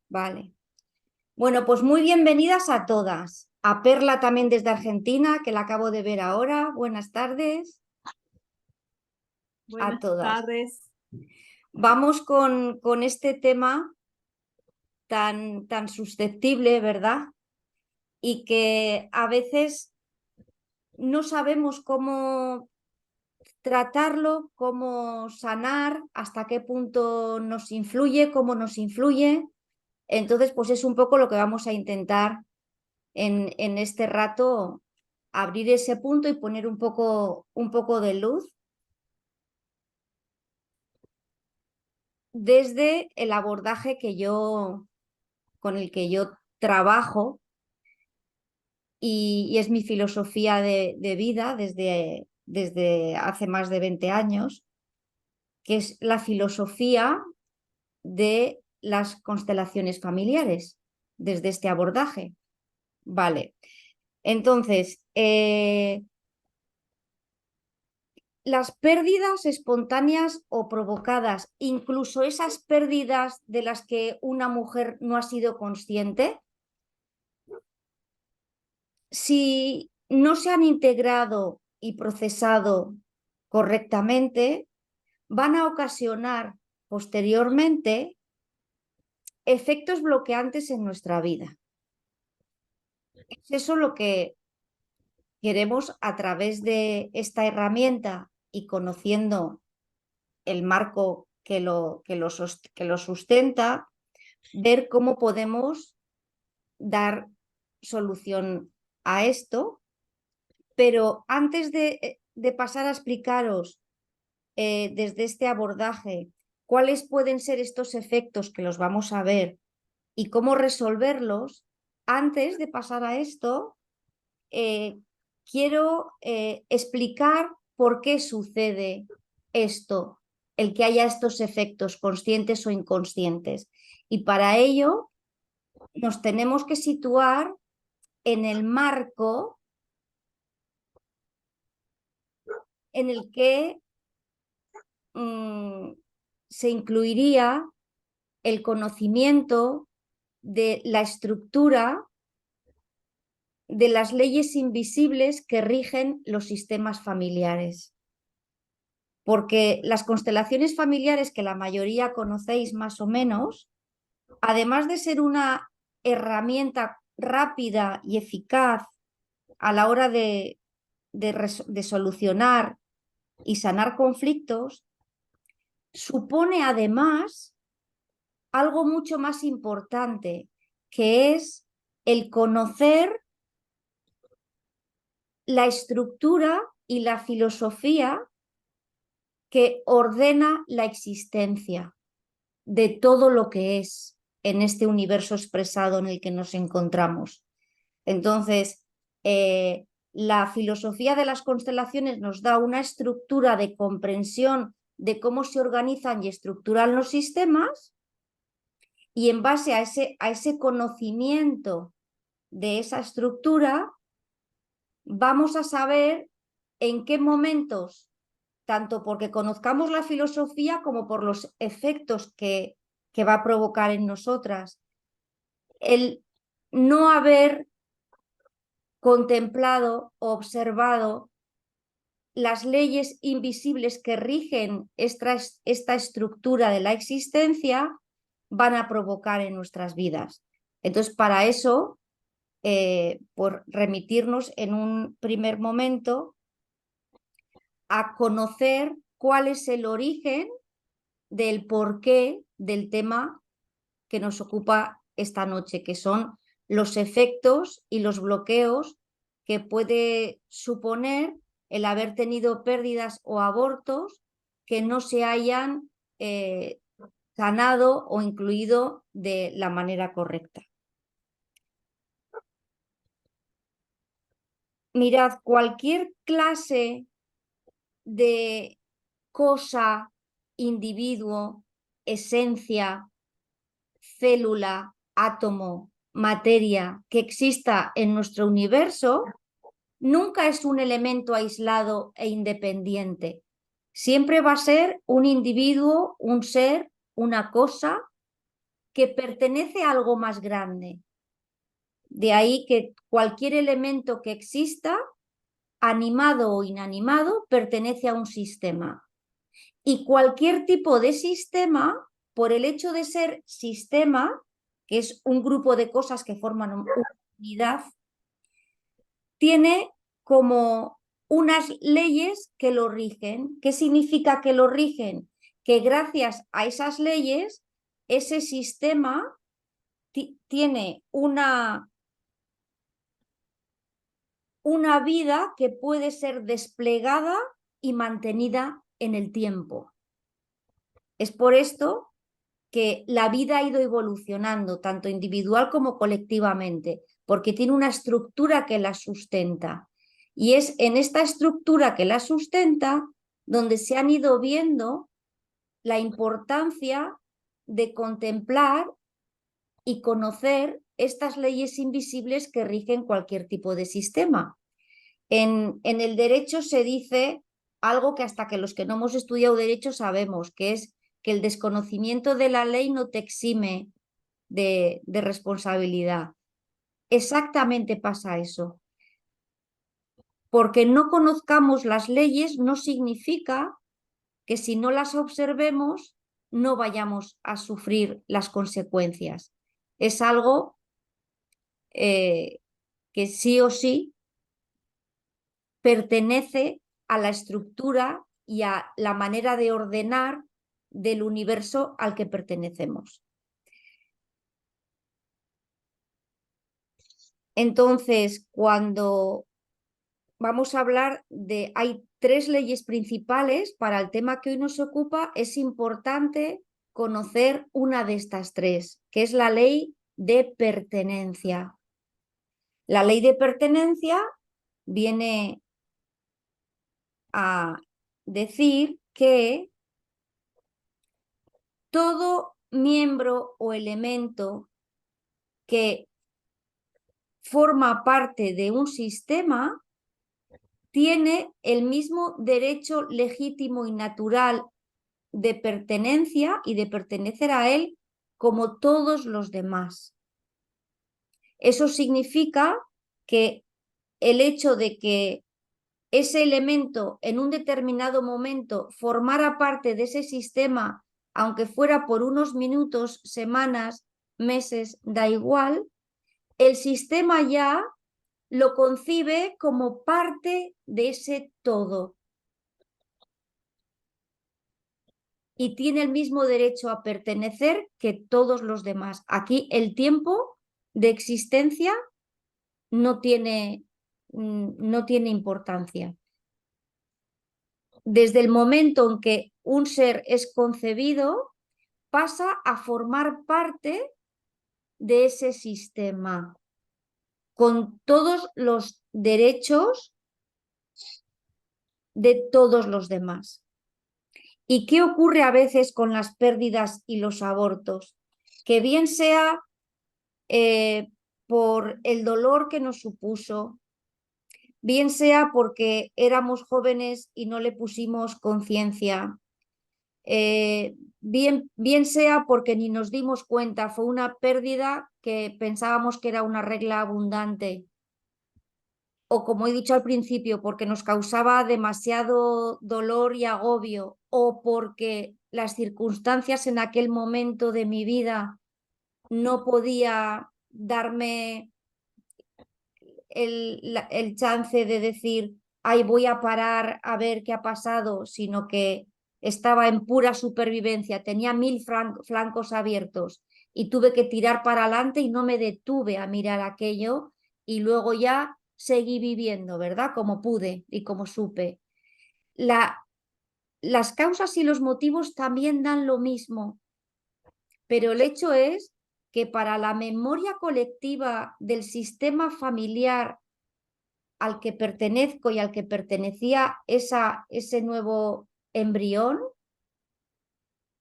Vale. Bueno, pues muy bienvenidas a todas. A Perla también desde Argentina, que la acabo de ver ahora. Buenas tardes a Buenas todas. tardes. Vamos con este tema tan susceptible, ¿verdad? Y que a veces no sabemos cómo tratarlo, cómo sanar, hasta qué punto nos influye, cómo nos influye. Entonces, pues es un poco lo que vamos a intentar en este rato, abrir ese punto y poner un poco de luz desde el abordaje con el que yo trabajo y es mi filosofía de vida desde hace más de 20 años, que es la filosofía de las constelaciones familiares, desde este abordaje. Vale, entonces, las pérdidas espontáneas o provocadas, incluso esas pérdidas de las que una mujer no ha sido consciente, si no se han integrado y procesado correctamente, van a ocasionar posteriormente efectos bloqueantes en nuestra vida. Es eso lo que queremos a través de esta herramienta y conociendo el marco que lo sustenta, ver cómo podemos dar solución a esto. Pero antes de pasar a explicaros desde este abordaje cuáles pueden ser estos efectos que los vamos a ver y cómo resolverlos, antes de pasar a esto, quiero explicar por qué sucede esto, el que haya estos efectos conscientes o inconscientes. Y para ello nos tenemos que situar en el marco en el que se incluiría el conocimiento de la estructura de las leyes invisibles que rigen los sistemas familiares. Porque las constelaciones familiares, que la mayoría conocéis más o menos, además de ser una herramienta rápida y eficaz a la hora de solucionar y sanar conflictos, supone además algo mucho más importante, que es el conocer la estructura y la filosofía que ordena la existencia de todo lo que es en este universo expresado en el que nos encontramos. Entonces, la filosofía de las constelaciones nos da una estructura de comprensión de cómo se organizan y estructuran los sistemas, y en base a ese conocimiento de esa estructura, vamos a saber en qué momentos, tanto porque conozcamos la filosofía como por los efectos que va a provocar en nosotras, el no haber contemplado o observado las leyes invisibles que rigen esta estructura de la existencia, van a provocar en nuestras vidas. Entonces, para eso, por remitirnos en un primer momento a conocer cuál es el origen del porqué del tema que nos ocupa esta noche, que son los efectos y los bloqueos que puede suponer el haber tenido pérdidas o abortos que no se hayan sanado o incluido de la manera correcta. Mirad, cualquier clase de cosa, individuo, esencia, célula, átomo, materia que exista en nuestro universo, nunca es un elemento aislado e independiente. Siempre va a ser un individuo, un ser, una cosa que pertenece a algo más grande. De ahí que cualquier elemento que exista, animado o inanimado, pertenece a un sistema. Y cualquier tipo de sistema, por el hecho de ser sistema, que es un grupo de cosas que forman una unidad, tiene como unas leyes que lo rigen. ¿Qué significa que lo rigen? Que gracias a esas leyes, ese sistema tiene una vida que puede ser desplegada y mantenida en el tiempo. Es por esto que la vida ha ido evolucionando, tanto individual como colectivamente, porque tiene una estructura que la sustenta. Y es en esta estructura que la sustenta donde se han ido viendo la importancia de contemplar y conocer estas leyes invisibles que rigen cualquier tipo de sistema. En el derecho se dice algo que hasta que los que no hemos estudiado derecho sabemos, que es que el desconocimiento de la ley no te exime de responsabilidad. Exactamente pasa eso. Porque no conozcamos las leyes no significa que si no las observemos no vayamos a sufrir las consecuencias. Es algo que sí o sí pertenece a la estructura y a la manera de ordenar del universo al que pertenecemos. Entonces, cuando vamos a hablar de, hay 3 leyes principales para el tema que hoy nos ocupa, es importante conocer una de estas 3, que es la ley de pertenencia. La ley de pertenencia viene a decir que todo miembro o elemento que forma parte de un sistema tiene el mismo derecho legítimo y natural de pertenencia y de pertenecer a él como todos los demás. Eso significa que el hecho de que ese elemento en un determinado momento formara parte de ese sistema, aunque fuera por unos minutos, semanas, meses, da igual, el sistema ya lo concibe como parte de ese todo y tiene el mismo derecho a pertenecer que todos los demás. Aquí el tiempo de existencia no tiene importancia. Desde el momento en que un ser es concebido, pasa a formar parte de ese sistema, con todos los derechos de todos los demás. ¿Y qué ocurre a veces con las pérdidas y los abortos? Que bien sea por el dolor que nos supuso, bien sea porque éramos jóvenes y no le pusimos conciencia, bien sea porque ni nos dimos cuenta, fue una pérdida que pensábamos que era una regla abundante, o como he dicho al principio, porque nos causaba demasiado dolor y agobio, o porque las circunstancias en aquel momento de mi vida no podía darme el chance de decir, ay, voy a parar a ver qué ha pasado, sino que estaba en pura supervivencia, tenía 1000 flancos abiertos y tuve que tirar para adelante y no me detuve a mirar aquello y luego ya seguí viviendo, ¿verdad? Como pude y como supe. Las causas y los motivos también dan lo mismo, pero el hecho es que para la memoria colectiva del sistema familiar al que pertenezco y al que pertenecía ese nuevo embrión,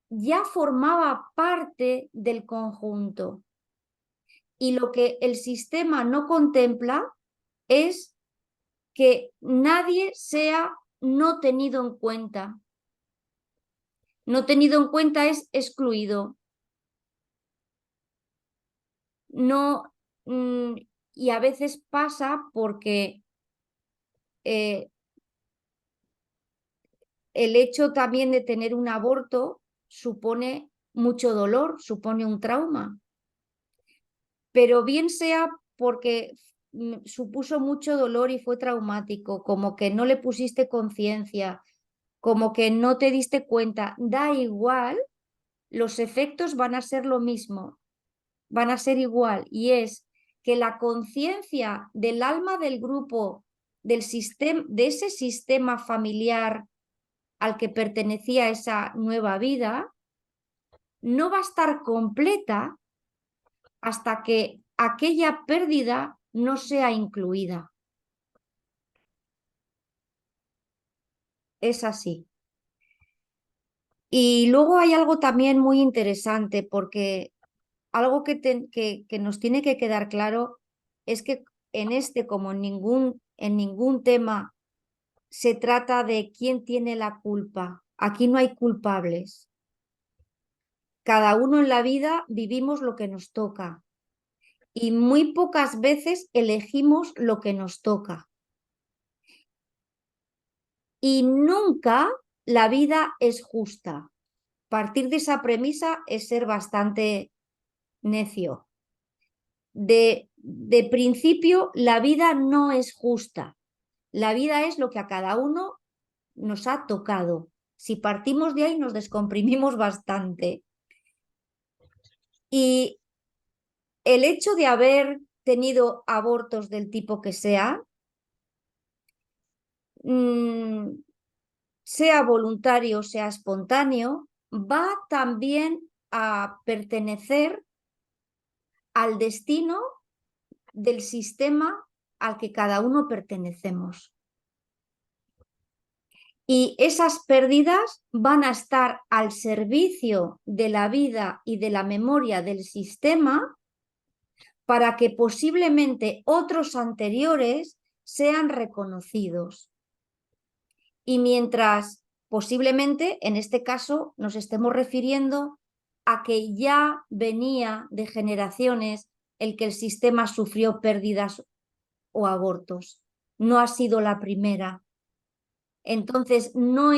ya formaba parte del conjunto. Y lo que el sistema no contempla es que nadie sea no tenido en cuenta. No tenido en cuenta es excluido. no, y a veces pasa porque el hecho también de tener un aborto supone mucho dolor, supone un trauma, pero bien sea porque supuso mucho dolor y fue traumático, como que no le pusiste conciencia, como que no te diste cuenta, da igual, los efectos van a ser lo mismo, van a ser igual, y es que la conciencia del alma del grupo, del sistema, de ese sistema familiar al que pertenecía esa nueva vida, no va a estar completa hasta que aquella pérdida no sea incluida. Es así. Y luego hay algo también muy interesante, porque algo que nos tiene que quedar claro es que en este, como en ningún tema, se trata de quién tiene la culpa. Aquí no hay culpables. Cada uno en la vida vivimos lo que nos toca y muy pocas veces elegimos lo que nos toca. Y nunca la vida es justa. Partir de esa premisa es ser bastante necio. De principio, la vida no es justa. La vida es lo que a cada uno nos ha tocado. Si partimos de ahí, nos descomprimimos bastante. Y el hecho de haber tenido abortos del tipo que sea, sea voluntario, sea espontáneo, va también a pertenecer al destino del sistema al que cada uno pertenecemos. Y esas pérdidas van a estar al servicio de la vida y de la memoria del sistema para que posiblemente otros anteriores sean reconocidos. Y mientras posiblemente, en este caso, nos estemos refiriendo a que ya venía de generaciones el que el sistema sufrió pérdidas o abortos. No ha sido la primera. Entonces, no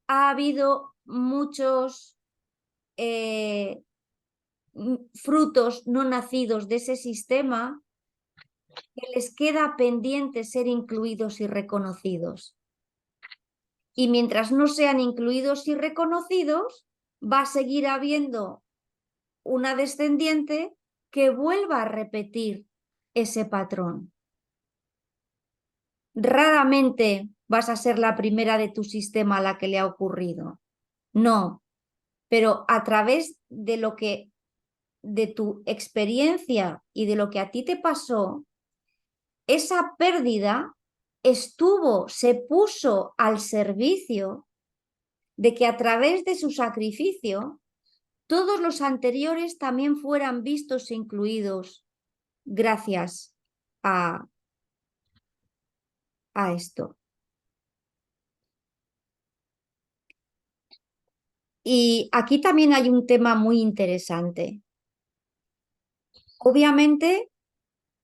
ha habido muchos frutos no nacidos de ese sistema que les queda pendiente ser incluidos y reconocidos. Y mientras no sean incluidos y reconocidos, va a seguir habiendo una descendiente que vuelva a repetir ese patrón. Raramente vas a ser la primera de tu sistema a la que le ha ocurrido. No, pero a través de lo que, de tu experiencia y de lo que a ti te pasó, esa pérdida se puso al servicio de que a través de su sacrificio todos los anteriores también fueran vistos e incluidos gracias a esto. Y aquí también hay un tema muy interesante. Obviamente,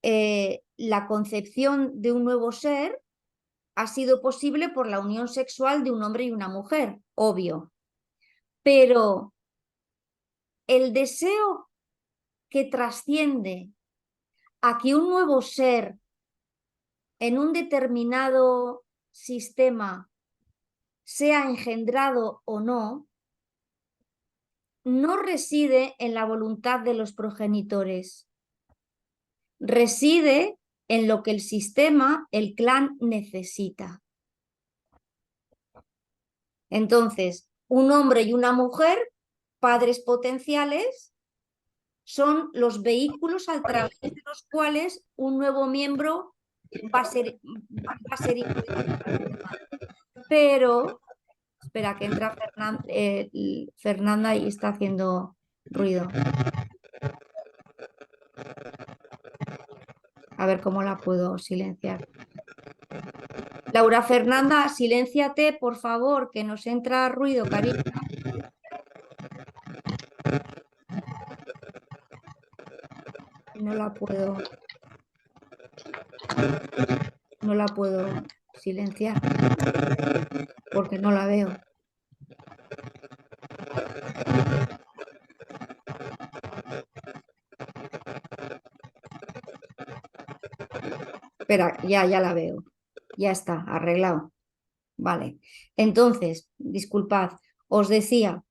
la concepción de un nuevo ser ha sido posible por la unión sexual de un hombre y una mujer, obvio. Pero el deseo que trasciende a que un nuevo ser en un determinado sistema sea engendrado o no, no reside en la voluntad de los progenitores, reside en lo que el sistema, el clan necesita. Entonces, un hombre y una mujer, padres potenciales, son los vehículos a través de los cuales un nuevo miembro va a ser incluido. Pero, espera, que entra Fernanda y está haciendo ruido. A ver cómo la puedo silenciar. Laura Fernanda, silénciate, por favor, que nos entra ruido, cariño. No la puedo silenciar porque no la veo. Espera, ya la veo. Ya está, arreglado. Vale. Entonces, disculpad, os decía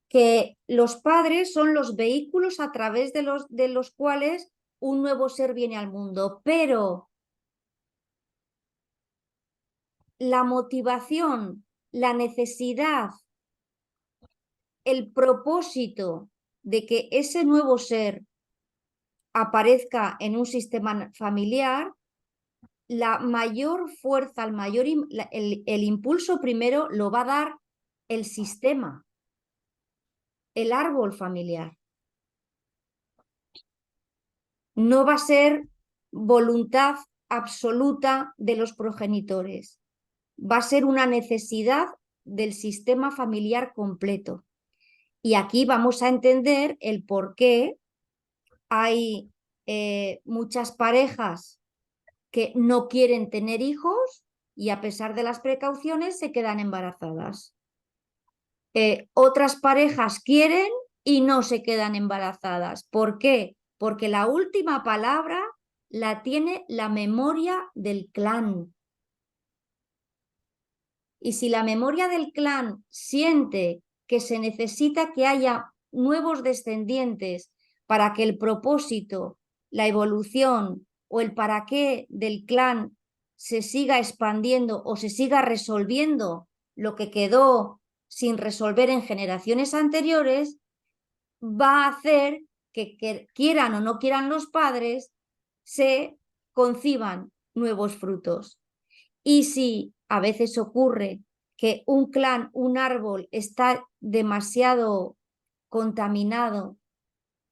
que los padres son los vehículos a través de los cuales un nuevo ser viene al mundo, pero la motivación, la necesidad, el propósito de que ese nuevo ser aparezca en un sistema familiar, la mayor fuerza, el impulso primero lo va a dar el sistema, el árbol familiar. No va a ser voluntad absoluta de los progenitores, va a ser una necesidad del sistema familiar completo. Y aquí vamos a entender el por qué hay muchas parejas que no quieren tener hijos y a pesar de las precauciones se quedan embarazadas. Otras parejas quieren y no se quedan embarazadas. ¿Por qué? Porque la última palabra la tiene la memoria del clan. Y si la memoria del clan siente que se necesita que haya nuevos descendientes para que el propósito, la evolución o el para qué del clan se siga expandiendo o se siga resolviendo lo que quedó sin resolver en generaciones anteriores, va a hacer que quieran o no quieran los padres, se conciban nuevos frutos. Y si a veces ocurre que un clan, un árbol está demasiado contaminado,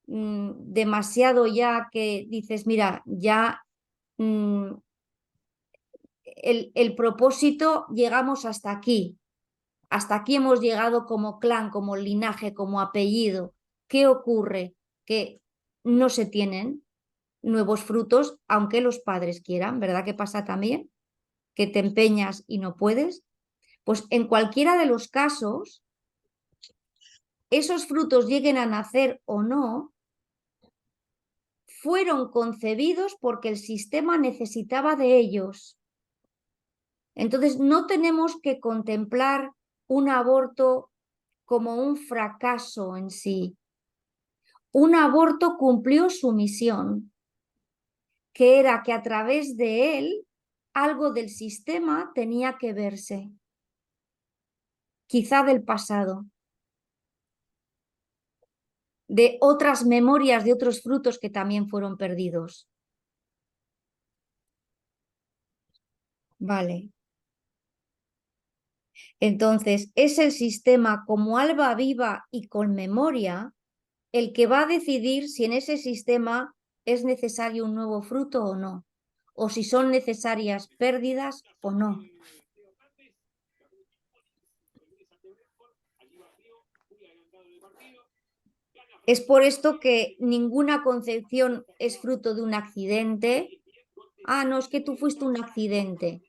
demasiado ya que dices, mira, ya el propósito llegamos hasta aquí hemos llegado como clan, como linaje, como apellido. ¿Qué ocurre? Que no se tienen nuevos frutos, aunque los padres quieran, ¿verdad que pasa también? Que te empeñas y no puedes. Pues en cualquiera de los casos, esos frutos lleguen a nacer o no, fueron concebidos porque el sistema necesitaba de ellos. Entonces, no tenemos que contemplar un aborto como un fracaso en sí. Un aborto cumplió su misión, que era que a través de él algo del sistema tenía que verse, quizá del pasado, de otras memorias, de otros frutos que también fueron perdidos. Vale. Entonces, es el sistema como alba viva y con memoria el que va a decidir si en ese sistema es necesario un nuevo fruto o no, o si son necesarias pérdidas o no. Es por esto que ninguna concepción es fruto de un accidente. Ah, no, es que tú fuiste un accidente.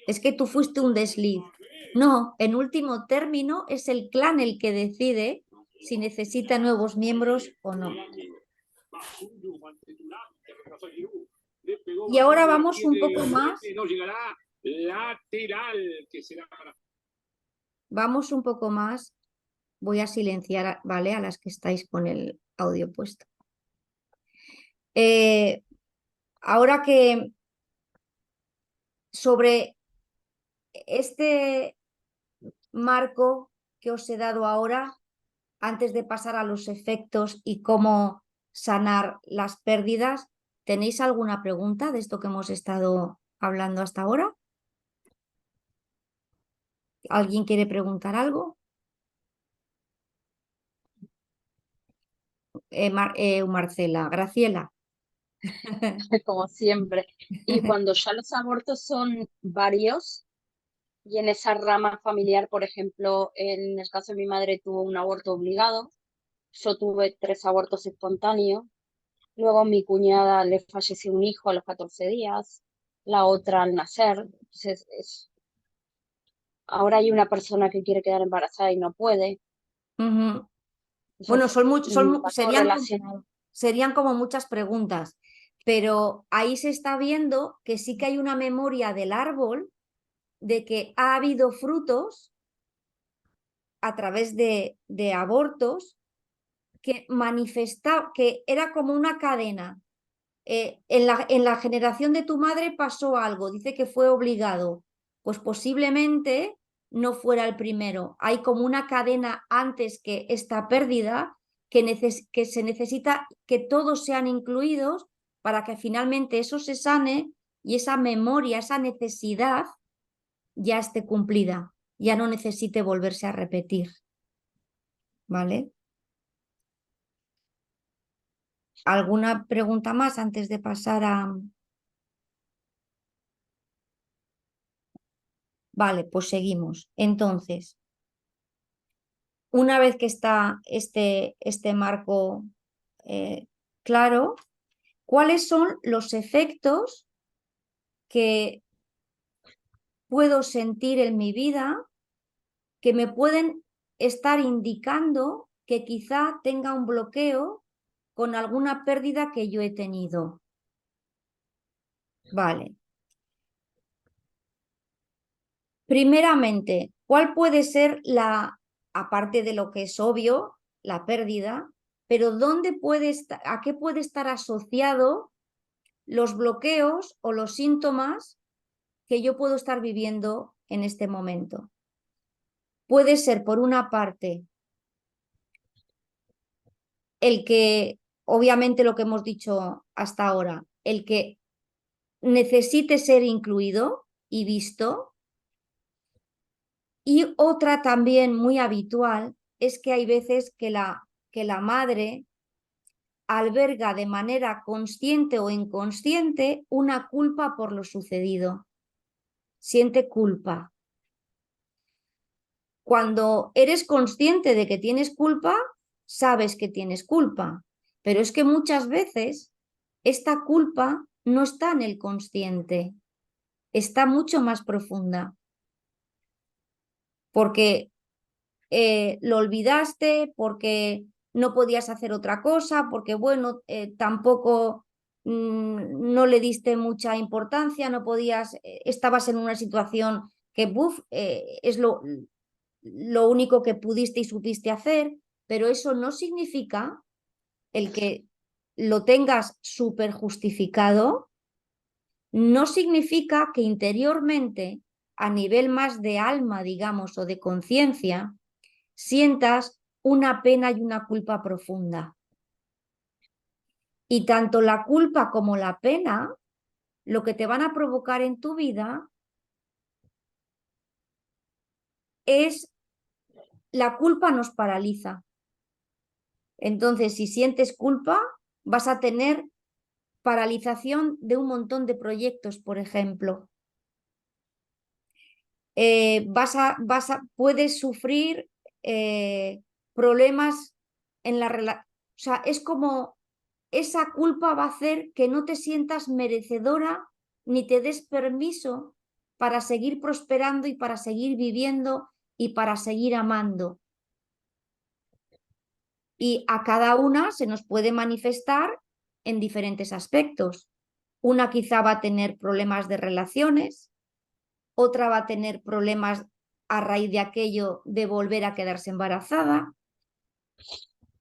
Es que tú fuiste un desliz. No, en último término es el clan el que decide si necesita nuevos miembros o no. Y ahora vamos un poco más. Vamos un poco más. Voy a silenciar, ¿vale? A las que estáis con el audio puesto. Ahora que sobre este marco que os he dado ahora, antes de pasar a los efectos y cómo sanar las pérdidas, ¿tenéis alguna pregunta de esto que hemos estado hablando hasta ahora? ¿Alguien quiere preguntar algo? Marcela, Graciela. Como siempre. Y cuando ya los abortos son varios, y en esa rama familiar, por ejemplo, en el caso de mi madre tuvo un aborto obligado, yo tuve 3 abortos espontáneos, Luego mi cuñada le falleció un hijo a los 14 días, la otra al nacer. Entonces, ahora hay una persona que quiere quedar embarazada y no puede. Ujú. Bueno, Entonces, va todo relacionado. serían como muchas preguntas, pero ahí se está viendo que sí que hay una memoria del árbol de que ha habido frutos a través de abortos que manifestaba, que era como una cadena. En la generación de tu madre pasó algo, dice que fue obligado, pues posiblemente no fuera el primero. Hay como una cadena antes que esta pérdida que se necesita que todos sean incluidos para que finalmente eso se sane y esa memoria, esa necesidad ya esté cumplida, ya no necesite volverse a repetir. ¿Vale? ¿Alguna pregunta más antes de pasar a...? Vale, pues seguimos. Entonces, una vez que está este marco claro, ¿cuáles son los efectos que puedo sentir en mi vida que me pueden estar indicando que quizá tenga un bloqueo con alguna pérdida que yo he tenido? Vale. Primeramente, ¿cuál puede ser aparte de lo que es obvio, la pérdida, pero dónde puede estar, a qué puede estar asociado los bloqueos o los síntomas que yo puedo estar viviendo en este momento? Puede ser, por una parte, el que, obviamente lo que hemos dicho hasta ahora, el que necesite ser incluido y visto. Y otra también muy habitual es que hay veces que la madre alberga de manera consciente o inconsciente una culpa por lo sucedido. Siente culpa. Cuando eres consciente de que tienes culpa, sabes que tienes culpa. Pero es que muchas veces esta culpa no está en el consciente, está mucho más profunda. Porque lo olvidaste, porque no podías hacer otra cosa, porque bueno, tampoco no le diste mucha importancia, no podías, estabas en una situación que es lo único que pudiste y supiste hacer, pero eso no significa el que lo tengas súper justificado, no significa que interiormente, a nivel más de alma, digamos, o de conciencia, sientas una pena y una culpa profunda. Y tanto la culpa como la pena, lo que te van a provocar en tu vida es, la culpa nos paraliza. Entonces, si sientes culpa, vas a tener paralización de un montón de proyectos, por ejemplo. Puedes sufrir problemas en la relación. O sea, es como esa culpa va a hacer que no te sientas merecedora ni te des permiso para seguir prosperando y para seguir viviendo y para seguir amando. Y a cada una se nos puede manifestar en diferentes aspectos. Una quizá va a tener problemas de relaciones, otra va a tener problemas a raíz de aquello de volver a quedarse embarazada,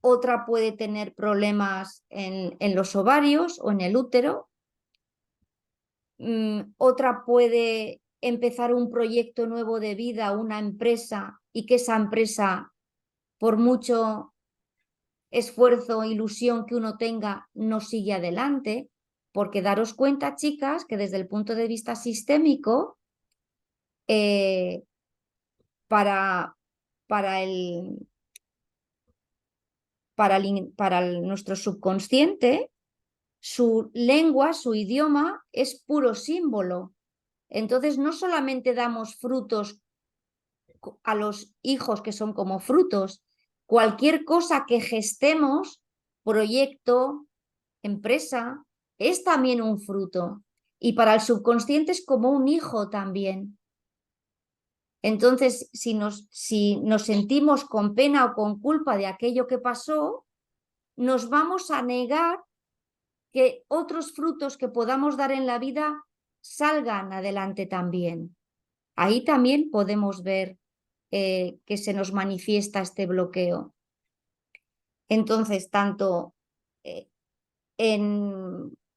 otra puede tener problemas en los ovarios o en el útero, otra puede empezar un proyecto nuevo de vida, una empresa, y que esa empresa, por mucho esfuerzo o ilusión que uno tenga, no sigue adelante, porque daros cuenta, chicas, que desde el punto de vista sistémico, eh, para, para, el, nuestro subconsciente, su lengua, su idioma es puro símbolo. Entonces, no solamente damos frutos a los hijos que son como frutos, cualquier cosa que gestemos, proyecto, empresa, es también un fruto. Y para el subconsciente es como un hijo también. Entonces, si nos sentimos con pena o con culpa de aquello que pasó, nos vamos a negar que otros frutos que podamos dar en la vida salgan adelante también. Ahí también podemos ver que se nos manifiesta este bloqueo. Entonces, tanto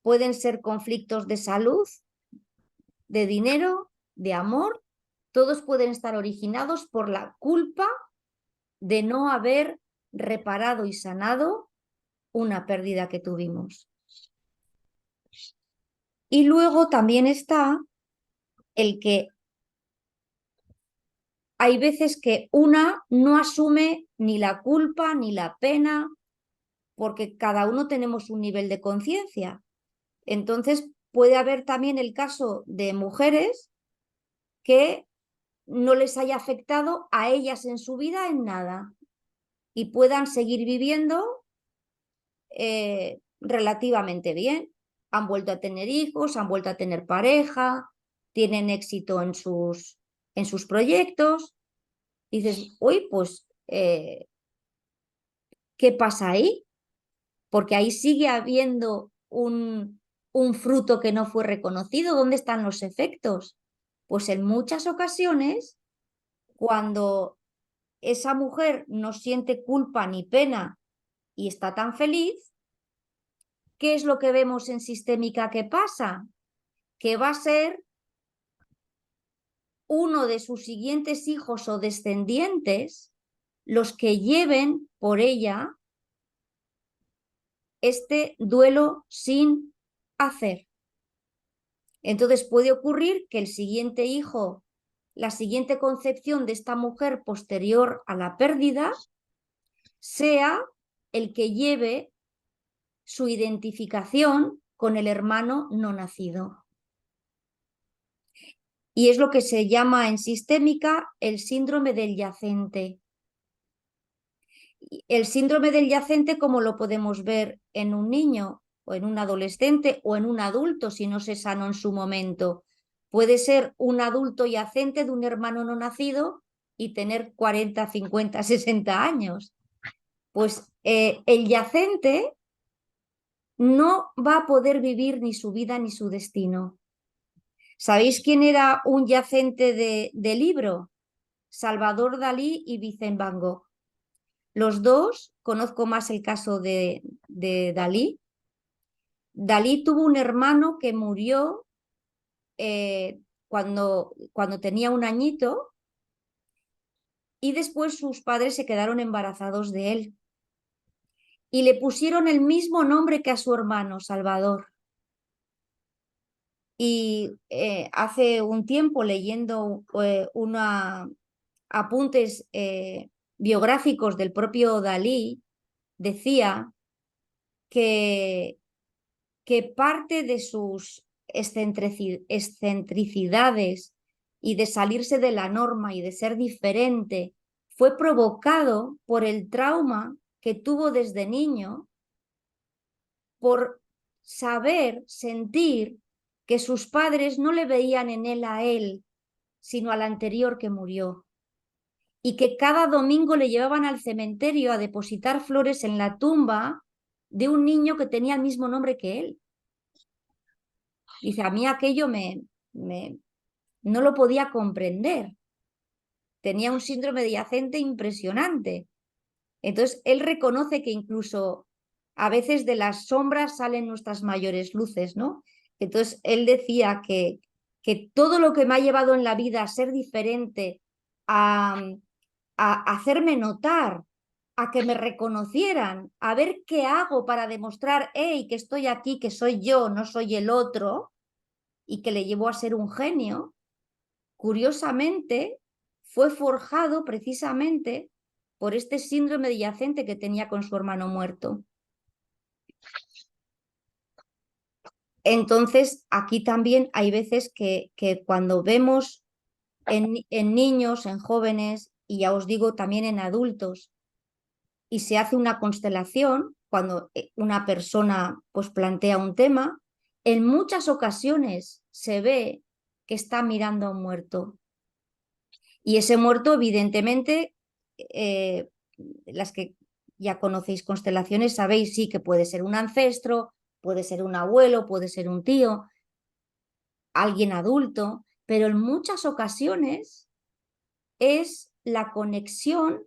pueden ser conflictos de salud, de dinero, de amor, todos pueden estar originados por la culpa de no haber reparado y sanado una pérdida que tuvimos. Y luego también está el que hay veces que una no asume ni la culpa ni la pena, porque cada uno tenemos un nivel de conciencia. Entonces puede haber también el caso de mujeres que no les haya afectado a ellas en su vida en nada y puedan seguir viviendo relativamente bien. Han vuelto a tener hijos, han vuelto a tener pareja, tienen éxito en sus proyectos. Y dices, uy, pues, ¿qué pasa ahí? Porque ahí sigue habiendo un fruto que no fue reconocido. ¿Dónde están los efectos? Pues en muchas ocasiones, cuando esa mujer no siente culpa ni pena y está tan feliz, ¿qué es lo que vemos en sistémica que pasa? Que va a ser uno de sus siguientes hijos o descendientes los que lleven por ella este duelo sin hacer. Entonces puede ocurrir que el siguiente hijo, la siguiente concepción de esta mujer posterior a la pérdida, sea el que lleve su identificación con el hermano no nacido. Y es lo que se llama en sistémica el síndrome del yacente. El síndrome del yacente, ¿cómo lo podemos ver en un niño o en un adolescente o en un adulto si no se sanó en su momento? Puede ser un adulto yacente de un hermano no nacido y tener 40, 50, 60 años. Pues el yacente no va a poder vivir ni su vida ni su destino. ¿Sabéis quién era un yacente de libro? Salvador Dalí y Vincent Van Gogh. Los dos, conozco más el caso de Dalí. Dalí tuvo un hermano que murió cuando tenía un añito y después sus padres se quedaron embarazados de él y le pusieron el mismo nombre que a su hermano, Salvador. Y hace un tiempo leyendo apuntes biográficos del propio Dalí, decía que parte de sus excentricidades y de salirse de la norma y de ser diferente fue provocado por el trauma que tuvo desde niño, por saber, sentir que sus padres no le veían en él a él, sino al anterior que murió, y que cada domingo le llevaban al cementerio a depositar flores en la tumba de un niño que tenía el mismo nombre que él. Dice, a mí aquello no lo podía comprender. Tenía un síndrome de yacente impresionante. Entonces, él reconoce que incluso a veces de las sombras salen nuestras mayores luces, ¿no? Entonces, él decía que todo lo que me ha llevado en la vida a ser diferente, a hacerme notar, a que me reconocieran, a ver qué hago para demostrar, hey, que estoy aquí, que soy yo, no soy el otro, y que le llevó a ser un genio, curiosamente fue forjado precisamente por este síndrome de yacente que tenía con su hermano muerto. Entonces, aquí también hay veces que cuando vemos en niños, en jóvenes, y ya os digo también en adultos, y se hace una constelación, cuando una persona pues plantea un tema, en muchas ocasiones se ve que está mirando a un muerto. Y ese muerto, evidentemente, las que ya conocéis constelaciones, sabéis sí que puede ser un ancestro, puede ser un abuelo, puede ser un tío, alguien adulto, pero en muchas ocasiones es la conexión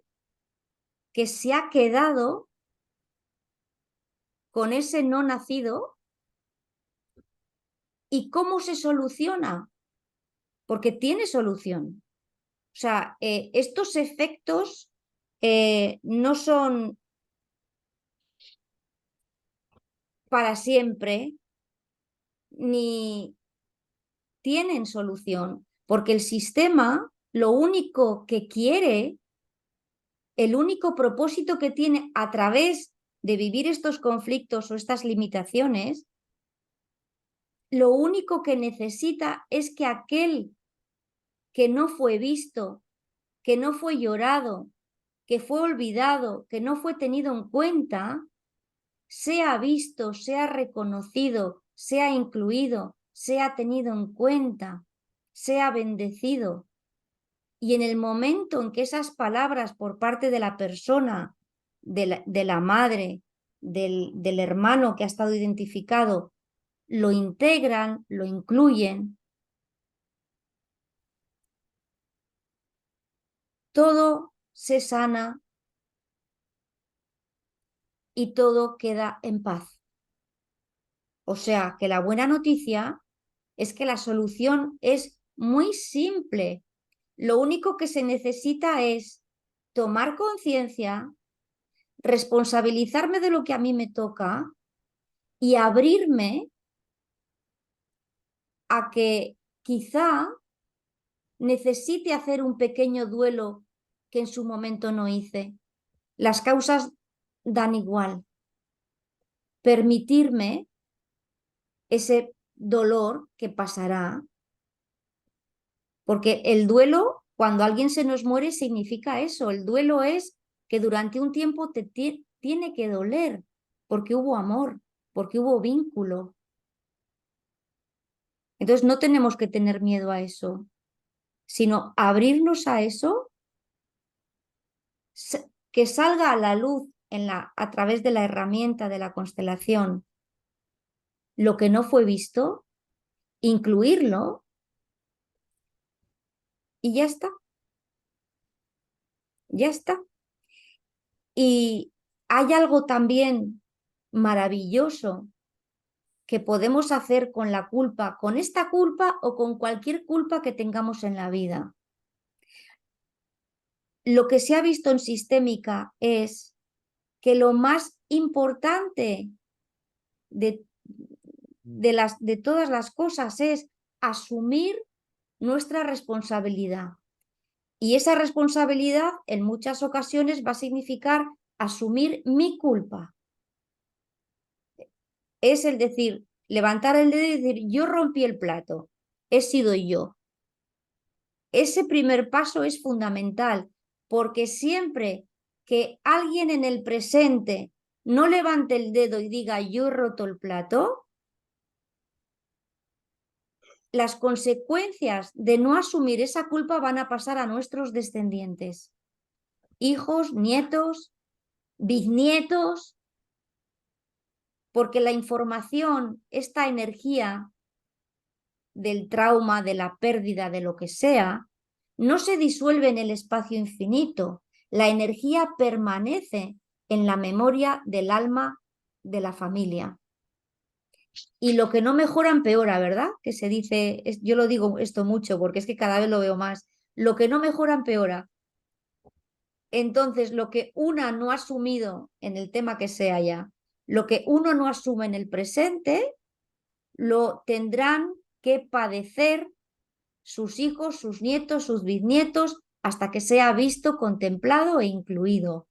que se ha quedado con ese no nacido. ¿Y cómo se soluciona? Porque tiene solución. O sea, estos efectos no son para siempre ni tienen solución, porque el sistema lo único que quiere, el único propósito que tiene a través de vivir estos conflictos o estas limitaciones, lo único que necesita es que aquel que no fue visto, que no fue llorado, que fue olvidado, que no fue tenido en cuenta, sea visto, sea reconocido, sea incluido, sea tenido en cuenta, sea bendecido. Y en el momento en que esas palabras por parte de la persona, de la madre, del hermano que ha estado identificado, lo integran, lo incluyen, todo se sana y todo queda en paz. O sea que la buena noticia es que la solución es muy simple. Lo único que se necesita es tomar conciencia, responsabilizarme de lo que a mí me toca y abrirme a que quizá necesite hacer un pequeño duelo que en su momento no hice. Las causas dan igual. Permitirme ese dolor que pasará, porque el duelo, cuando alguien se nos muere, significa eso. El duelo es que durante un tiempo te tiene que doler, porque hubo amor, porque hubo vínculo. Entonces no tenemos que tener miedo a eso, sino abrirnos a eso, que salga a la luz a través de la herramienta de la constelación lo que no fue visto, incluirlo y ya está, ya está. Y hay algo también maravilloso que podemos hacer con la culpa, con esta culpa o con cualquier culpa que tengamos en la vida. Lo que se ha visto en sistémica es que lo más importante de todas las cosas es asumir nuestra responsabilidad. Y esa responsabilidad en muchas ocasiones va a significar asumir mi culpa. Es el decir, levantar el dedo y decir, yo rompí el plato, he sido yo. Ese primer paso es fundamental, porque siempre que alguien en el presente no levante el dedo y diga, yo he roto el plato, las consecuencias de no asumir esa culpa van a pasar a nuestros descendientes, hijos, nietos, bisnietos, porque la información, esta energía del trauma, de la pérdida, de lo que sea, no se disuelve en el espacio infinito. La energía permanece en la memoria del alma de la familia. Y lo que no mejora empeora, ¿verdad? Que se dice, yo lo digo esto mucho porque es que cada vez lo veo más. Lo que no mejora empeora. Entonces, lo que una no ha asumido en el tema que sea ya, lo que uno no asume en el presente, lo tendrán que padecer sus hijos, sus nietos, sus bisnietos, hasta que sea visto, contemplado e incluido.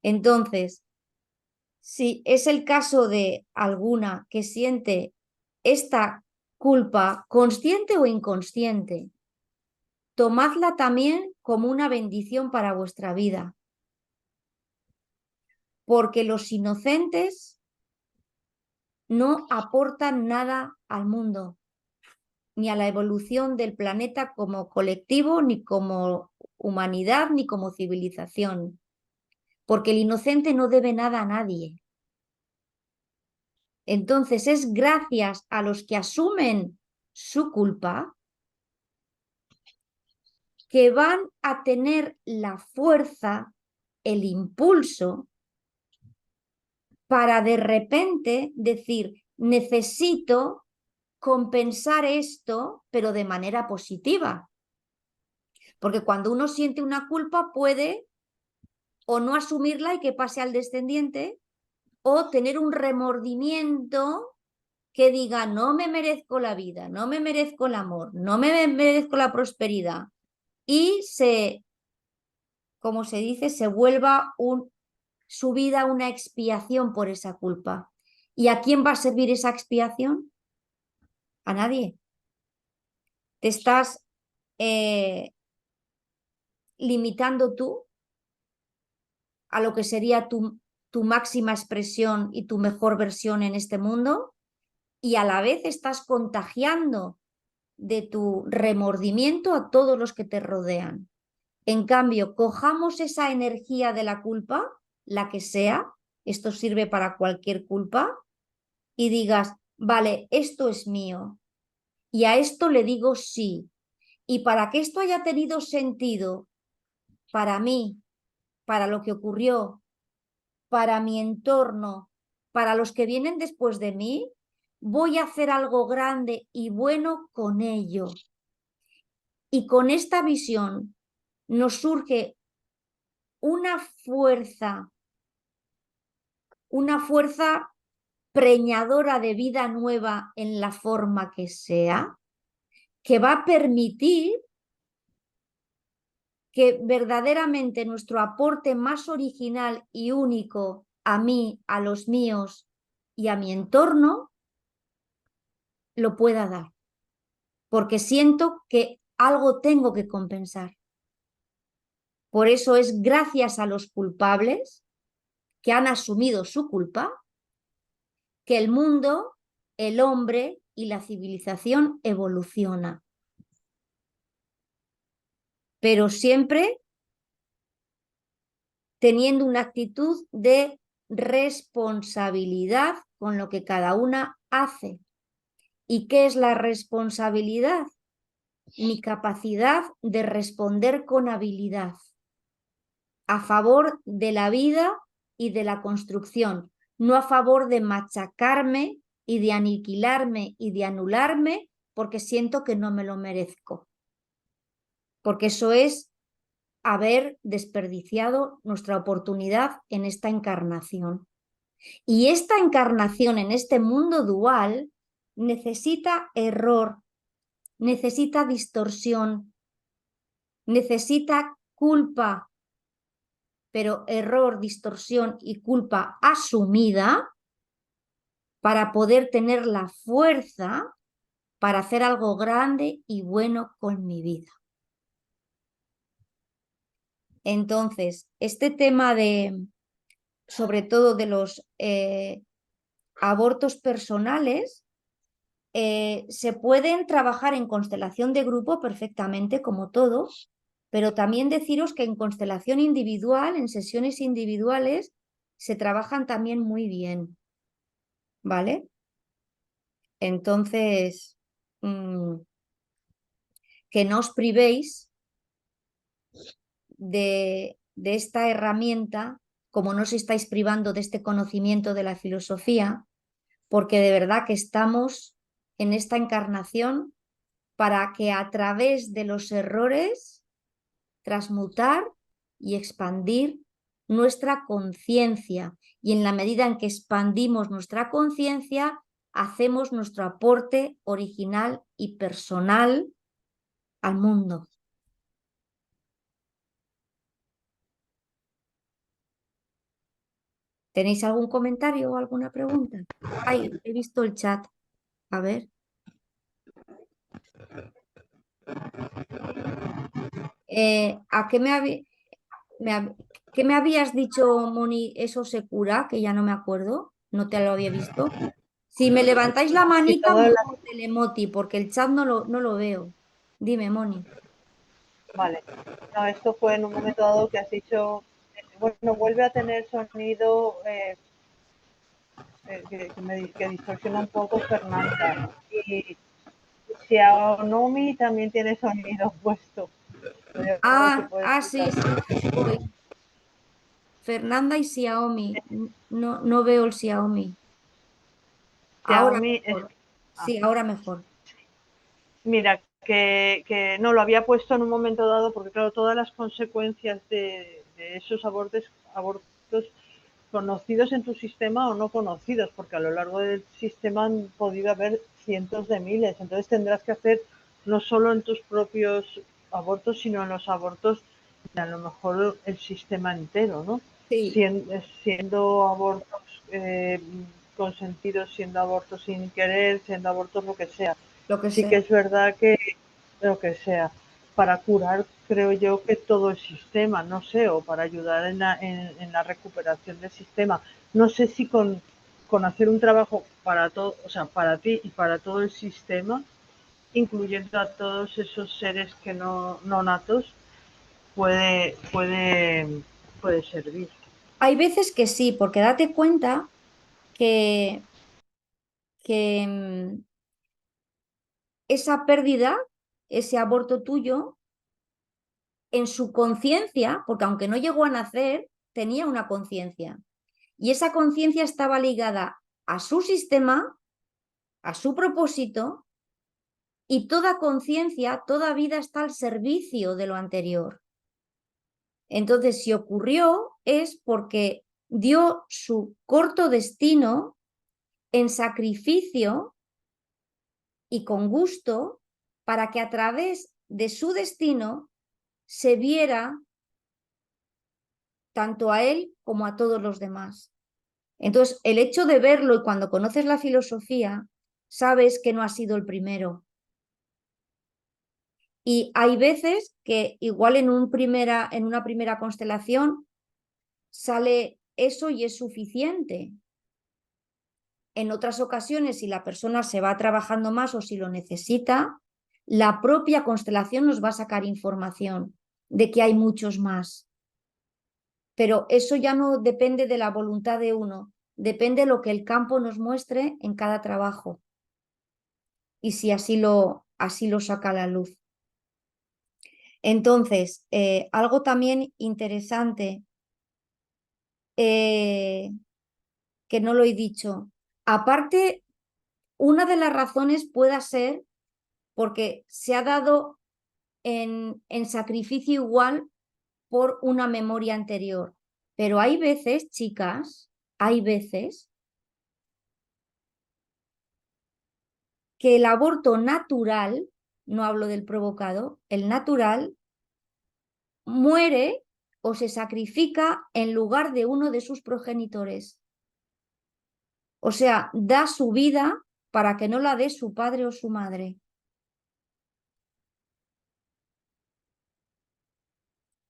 Entonces, si es el caso de alguna que siente esta culpa, consciente o inconsciente, tomadla también como una bendición para vuestra vida. porque los inocentes no aportan nada al mundo, ni a la evolución del planeta como colectivo, ni como humanidad, ni como civilización, porque el inocente no debe nada a nadie. Entonces es gracias a los que asumen su culpa que van a tener la fuerza, el impulso para de repente decir, necesito compensar esto, pero de manera positiva. Porque cuando uno siente una culpa puede o no asumirla y que pase al descendiente, o tener un remordimiento que diga, no me merezco la vida, no me merezco el amor, no me merezco la prosperidad. Y como se dice, se vuelva su vida una expiación por esa culpa. ¿Y a quién va a servir esa expiación? A nadie. Te estás limitando tú a lo que sería tu máxima expresión y tu mejor versión en este mundo, y a la vez estás contagiando de tu remordimiento a todos los que te rodean. En cambio, cojamos esa energía de la culpa, la que sea, esto sirve para cualquier culpa, y digas, vale, esto es mío, y a esto le digo sí. Y para que esto haya tenido sentido para mí, para lo que ocurrió, para mi entorno, para los que vienen después de mí, voy a hacer algo grande y bueno con ello. Y con esta visión nos surge una fuerza preñadora de vida nueva en la forma que sea, que va a permitir que verdaderamente nuestro aporte más original y único a mí, a los míos y a mi entorno lo pueda dar, porque siento que algo tengo que compensar. Por eso es gracias a los culpables que han asumido su culpa que el mundo, el hombre y la civilización evoluciona. Pero siempre teniendo una actitud de responsabilidad con lo que cada una hace. ¿Y qué es la responsabilidad? Mi capacidad de responder con habilidad a favor de la vida y de la construcción, no a favor de machacarme y de aniquilarme y de anularme porque siento que no me lo merezco. Porque eso es haber desperdiciado nuestra oportunidad en esta encarnación. Y esta encarnación en este mundo dual necesita error, necesita distorsión, necesita culpa, pero error, distorsión y culpa asumida para poder tener la fuerza para hacer algo grande y bueno con mi vida. Entonces, este tema sobre todo de los abortos personales, se pueden trabajar en constelación de grupo perfectamente, como todo, pero también deciros que en constelación individual, en sesiones individuales, se trabajan también muy bien, ¿vale? Entonces, que no os privéis de esta herramienta, como no os estáis privando de este conocimiento de la filosofía, porque de verdad que estamos en esta encarnación para que a través de los errores transmutar y expandir nuestra conciencia. Y en la medida en que expandimos nuestra conciencia, hacemos nuestro aporte original y personal al mundo. ¿Tenéis algún comentario o alguna pregunta? Ay, he visto el chat. A ver. ¿A qué ¿Qué me habías dicho, Moni? ¿Eso se cura? Que ya no me acuerdo, no te lo había visto. Si me levantáis la Y manita, todas las, mejor el emoti, porque el chat no lo veo. Dime, Moni. vale. No, esto fue en un momento dado que has dicho, bueno, vuelve a tener sonido que distorsiona un poco Fernanda. Y Xiaomi también tiene sonido puesto. Voy a ver si puedes Sí, quitar. sí, voy. Fernanda y Xiaomi. No, no veo el Xiaomi. Ahora Xiaomi es. mejor. Ah, Sí, ahora mejor. mira, que no lo había puesto en un momento dado porque, claro, todas las consecuencias de esos abortos conocidos en tu sistema o no conocidos, porque a lo largo del sistema han podido haber cientos de miles. Entonces tendrás que hacer no solo en tus propios abortos, sino en los abortos de a lo mejor el sistema entero, ¿no? Sí, Siendo abortos consentidos, siendo abortos sin querer, siendo abortos lo que sea. lo que Sí que sea. es verdad que lo que sea, para curar creo yo que todo el sistema, no sé, o para ayudar en la recuperación del sistema. No sé si con hacer un trabajo para todo, o sea, para ti y para todo el sistema, incluyendo a todos esos seres que no natos, puede servir. Hay veces que sí, porque date cuenta que, que esa pérdida, ese aborto tuyo, en su conciencia, porque aunque no llegó a nacer, tenía una conciencia. Y esa conciencia estaba ligada a su sistema, a su propósito, y toda conciencia, toda vida está al servicio de lo anterior. Entonces, si ocurrió es porque dio su corto destino en sacrificio y con gusto para que a través de su destino se viera tanto a él como a todos los demás. Entonces, el hecho de verlo y cuando conoces la filosofía, sabes que no ha sido el primero. Y hay veces que igual en una primera constelación sale eso y es suficiente. En otras ocasiones, si la persona se va trabajando más o si lo necesita, la propia constelación nos va a sacar información de que hay muchos más. Pero eso ya no depende de la voluntad de uno, depende de lo que el campo nos muestre en cada trabajo y si así lo saca a la luz. Entonces, algo también interesante eh, que no lo he dicho, aparte, una de las razones pueda ser porque se ha dado en sacrificio igual por una memoria anterior. Pero hay veces, chicas, hay veces que el aborto natural, no hablo del provocado, el natural muere o se sacrifica en lugar de uno de sus progenitores. O sea, da su vida para que no la dé su padre o su madre.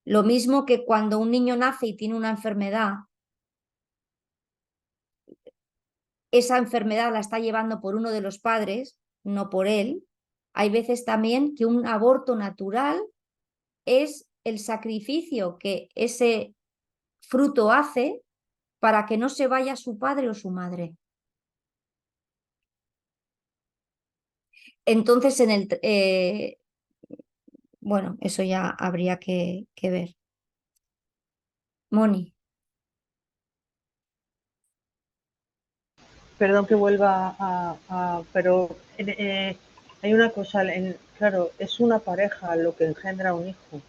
Lo mismo que cuando un niño nace y tiene una enfermedad, esa enfermedad la está llevando por uno de los padres, no por él. Hay veces también que un aborto natural es el sacrificio que ese fruto hace para que no se vaya su padre o su madre. Entonces, bueno, eso ya habría que ver. Moni, Perdón que vuelva pero hay una cosa, claro, es una pareja lo que engendra un hijo.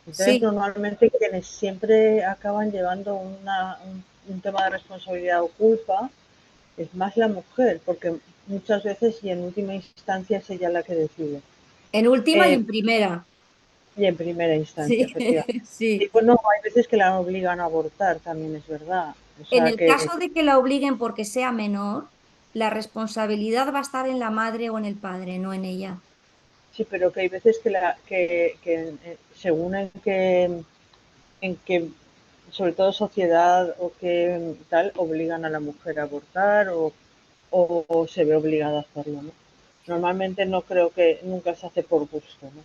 Entonces, sí, normalmente quienes siempre acaban llevando un tema de responsabilidad o culpa es más la mujer, porque muchas veces y en última instancia es ella la que decide. en última y Eh, en primera. y en primera instancia, Sí, efectivamente. Y sí. bueno, hay veces que la obligan a abortar, también es verdad. O En sea el que caso de que la obliguen porque sea menor, la responsabilidad va a estar en la madre o en el padre, no en ella. sí, pero que hay veces que según en qué sobre todo sociedad o que tal, obligan a la mujer a abortar o se ve obligada a hacerlo, ¿no? Normalmente no creo que nunca se hace por gusto, ¿no?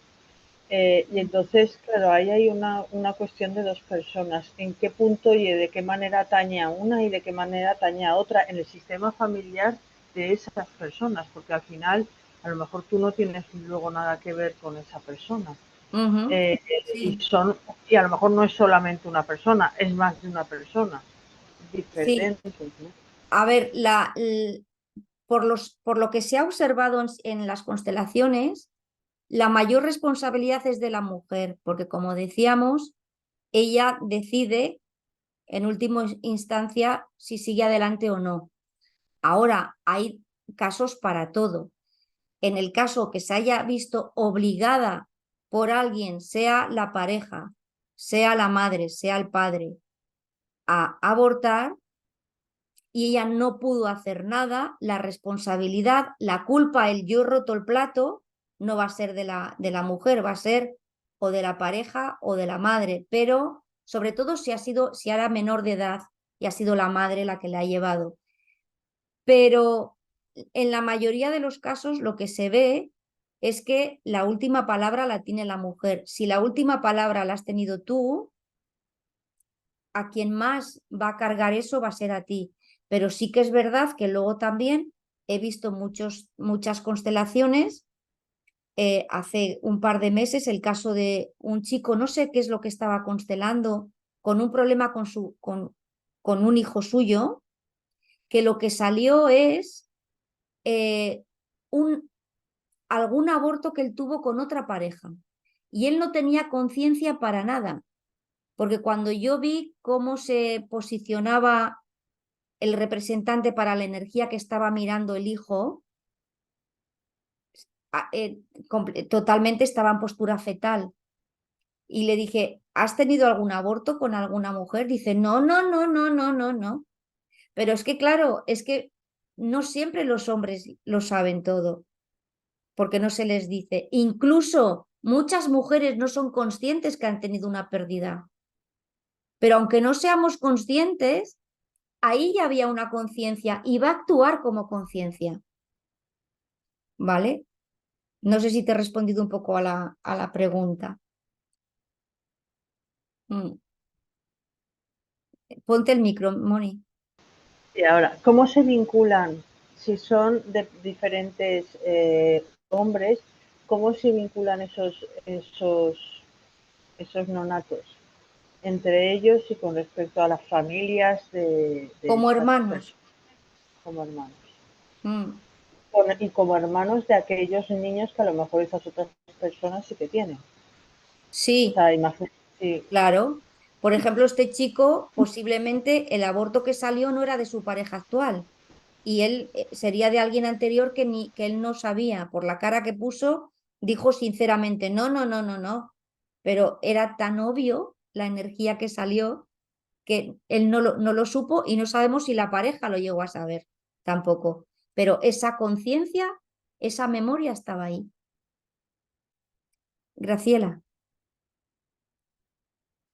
Y entonces, claro, ahí hay una cuestión de dos personas. ¿En qué punto y de qué manera atañe a una y de qué manera atañe a otra en el sistema familiar de esas personas? Porque al final, a lo mejor tú no tienes luego nada que ver con esa persona. Ujú. Eh, y, Sí, son, y a lo mejor no es solamente una persona, es más de una persona. sí. Diferentes, ¿no? A ver, por lo que se ha observado en las constelaciones, la mayor responsabilidad es de la mujer, porque como decíamos, ella decide en última instancia si sigue adelante o no. Ahora, hay casos para todo. En el caso que se haya visto obligada por alguien, sea la pareja, sea la madre, sea el padre, a abortar y ella no pudo hacer nada, la responsabilidad, la culpa, el yo he roto el plato, no va a ser de la mujer, va a ser o de la pareja o de la madre, pero sobre todo si era menor de edad y ha sido la madre la que la ha llevado. Pero en la mayoría de los casos lo que se ve es que la última palabra la tiene la mujer. Si la última palabra la has tenido tú, a quien más va a cargar eso va a ser a ti. Pero sí que es verdad que luego también he visto muchas constelaciones. Hace un par de meses el caso de un chico, no sé qué es lo que estaba constelando, con un problema con un hijo suyo, que lo que salió es eh, un, algún aborto que él tuvo con otra pareja. Y él no tenía conciencia para nada, porque cuando yo vi cómo se posicionaba el representante para la energía que estaba mirando el hijo, totalmente estaba en postura fetal. Y le dije, ¿has tenido algún aborto con alguna mujer? Dice, no, no, no, no, no, no, no. Pero es que, claro, es que no siempre los hombres lo saben todo, porque no se les dice. Incluso muchas mujeres no son conscientes que han tenido una pérdida. Pero aunque no seamos conscientes, ahí ya había una conciencia y va a actuar como conciencia. ¿Vale? No sé si te he respondido un poco a la pregunta. Mm. Ponte el micro, Moni. Y ahora, ¿cómo se vinculan? Si son de diferentes hombres, ¿cómo se vinculan esos nonatos entre ellos y con respecto a las familias de Como estas hermanos. personas como hermanos? Mm. Y como hermanos de aquellos niños que a lo mejor esas otras personas sí que tienen. O Sí, sea, imagínate, sí, claro. Por ejemplo, este chico, posiblemente el aborto que salió no era de su pareja actual y él sería de alguien anterior que él no sabía. Por la cara que puso, dijo sinceramente, no, no, no, no, no. Pero era tan obvio la energía que salió que él no lo supo y no sabemos si la pareja lo llegó a saber tampoco. Pero esa conciencia, esa memoria estaba ahí. Graciela,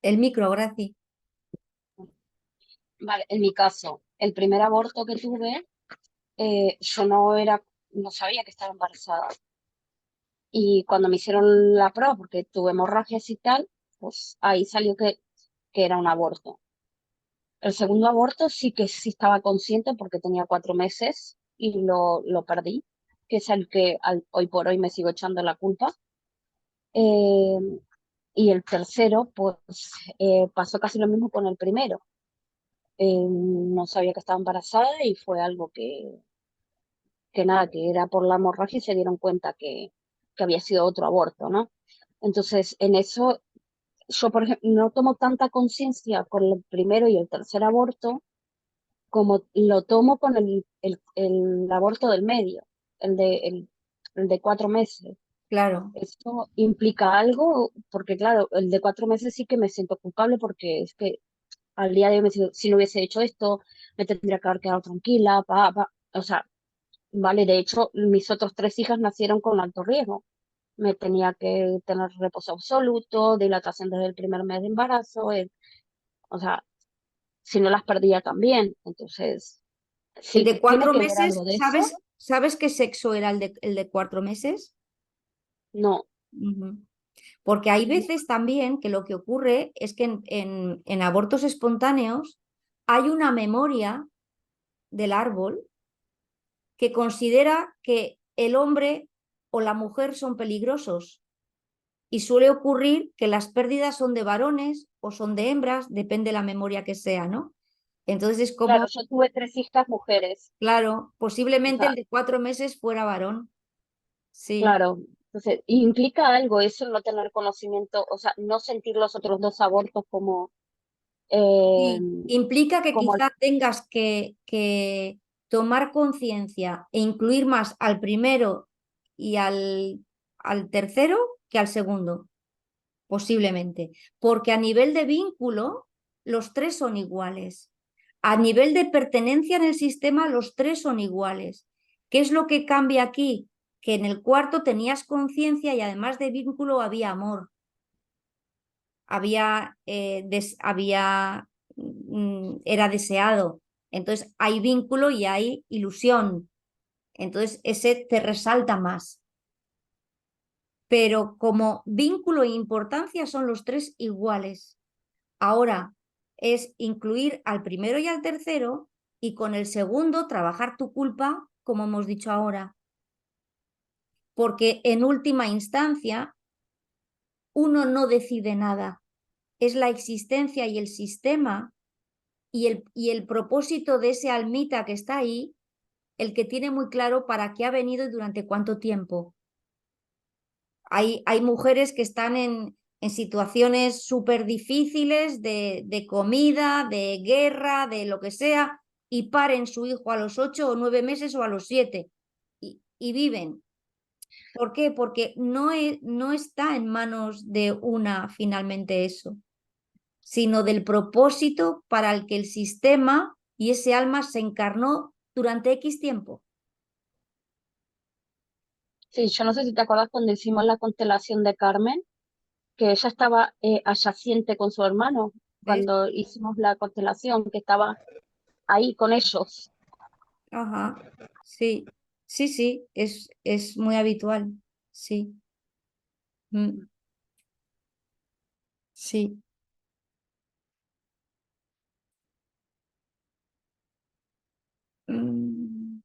el micro, Graci. Vale, en mi caso, el primer aborto que tuve, yo no sabía que estaba embarazada. Y cuando me hicieron la prueba, porque tuve hemorragias y tal, pues ahí salió que era un aborto. El segundo aborto sí estaba consciente porque tenía 4 meses y lo perdí, que es el que hoy por hoy me sigo echando la culpa. Eh, y el tercero, pues pasó casi lo mismo con el primero. No sabía que estaba embarazada y fue algo que nada, que era por la hemorragia y se dieron cuenta que había sido otro aborto, ¿no? Entonces, en eso, yo, por ejemplo, no tomo tanta conciencia con el primero y el tercer aborto como lo tomo con el aborto del medio, el de 4 meses. Claro, Esto implica algo, porque claro, el de 4 meses sí que me siento culpable porque es que al día de hoy si no hubiese hecho esto, me tendría que haber quedado tranquila, o sea, vale, de hecho, mis otros 3 hijas nacieron con alto riesgo. Me tenía que tener reposo absoluto, dilatación desde el primer mes de embarazo, O sea, si no las perdía también. Entonces, El sí, de tiene 4 que ver meses, algo de eso. ¿sabes qué sexo era el de 4 meses? No, Ujú. Porque hay veces también que lo que ocurre es que en abortos espontáneos hay una memoria del árbol que considera que el hombre o la mujer son peligrosos y suele ocurrir que las pérdidas son de varones o son de hembras, depende de la memoria que sea, ¿no? Entonces es claro, como, yo tuve 3 hijas mujeres. claro, O posiblemente el sea, de 4 meses fuera varón. Sí. claro. Entonces, implica algo eso, no tener conocimiento, o sea, no sentir los otros 2 abortos eh, Sí, implica que como, quizá tengas que tomar conciencia e incluir más al primero y al tercero que al segundo, posiblemente, porque a nivel de vínculo, los tres son iguales. A nivel de pertenencia en el sistema, los tres son iguales. ¿Qué es lo que cambia aquí? Que en el cuarto tenías conciencia y además de vínculo había amor, era deseado. Entonces hay vínculo y hay ilusión. Entonces ese te resalta más. Pero como vínculo e importancia son los tres iguales. Ahora es incluir al primero y al tercero y con el segundo trabajar tu culpa, como hemos dicho ahora. Porque en última instancia uno no decide nada. Es la existencia y el sistema y el propósito de ese almita que está ahí, el que tiene muy claro para qué ha venido y durante cuánto tiempo. Hay mujeres que están en situaciones súper difíciles de comida, de guerra, de lo que sea, y paren su hijo a los 8 o 9 meses o a los 7 y viven. ¿Por qué? Porque no está en manos de una finalmente eso, sino del propósito para el que el sistema y ese alma se encarnó durante X tiempo. sí, yo no sé si te acuerdas cuando hicimos la constelación de Carmen, que ella estaba ayaciente con su hermano, ¿Ves? cuando hicimos la constelación, que estaba ahí con ellos. Ajá, sí, sí, sí, es muy habitual, sí. Mm, sí. Mm,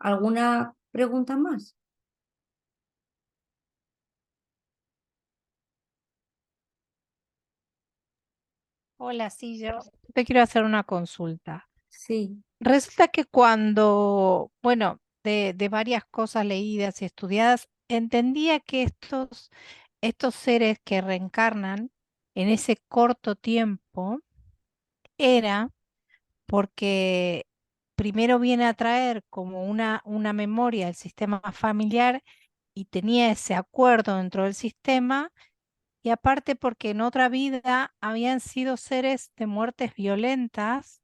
¿alguna pregunta más? Hola, sí, yo te quiero hacer una consulta. Sí, Resulta que cuando, bueno, de varias cosas leídas y estudiadas, entendía que estos seres que reencarnan en ese corto tiempo era porque primero viene a traer como una memoria al sistema familiar y tenía ese acuerdo dentro del sistema. Y aparte porque en otra vida habían sido seres de muertes violentas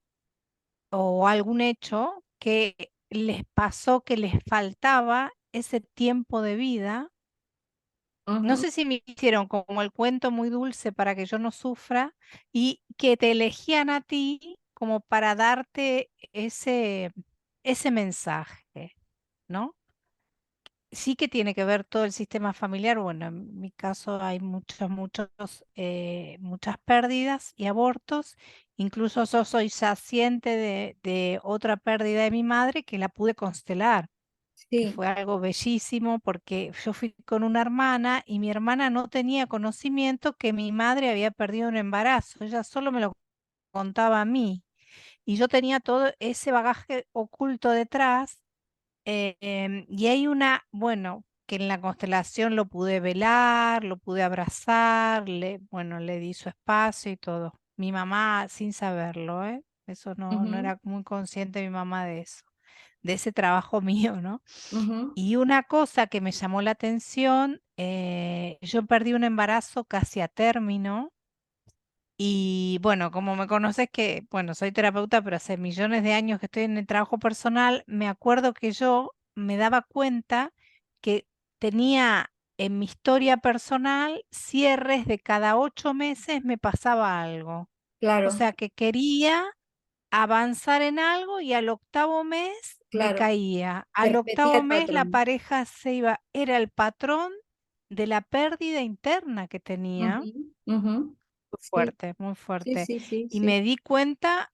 o algún hecho que les pasó que les faltaba ese tiempo de vida. No ujú, sé si me hicieron como el cuento muy dulce para que yo no sufra y que te elegían a ti como para darte ese mensaje, ¿no? Sí que tiene que ver todo el sistema familiar. Bueno, en mi caso hay muchas pérdidas y abortos. Incluso yo soy yaciente de otra pérdida de mi madre que la pude constelar, que sí, fue algo bellísimo porque yo fui con una hermana y mi hermana no tenía conocimiento que mi madre había perdido un embarazo. Ella solo me lo contaba a mí y yo tenía todo ese bagaje oculto detrás. Y hay bueno, que en la constelación lo pude velar, lo pude abrazar, bueno, le di su espacio y todo. Mi mamá sin saberlo, ¿eh? Eso no ujú, era muy consciente mi mamá de eso, de ese trabajo mío, ¿no? ujú, Y una cosa que me llamó la atención, yo perdí un embarazo casi a término. Y bueno, como me conoces que, bueno, soy terapeuta, pero hace millones de años que estoy en el trabajo personal, me acuerdo que yo me daba cuenta que tenía en mi historia personal cierres de cada 8 meses me pasaba algo. O claro, sea, que quería avanzar en algo y al octavo mes claro. decaía. Se Al repetía octavo el mes la patrón. pareja se iba, era el patrón de la pérdida interna que tenía. Ujú, ujú. Muy Sí, fuerte, muy sí, fuerte. sí, sí, Y sí. me di cuenta,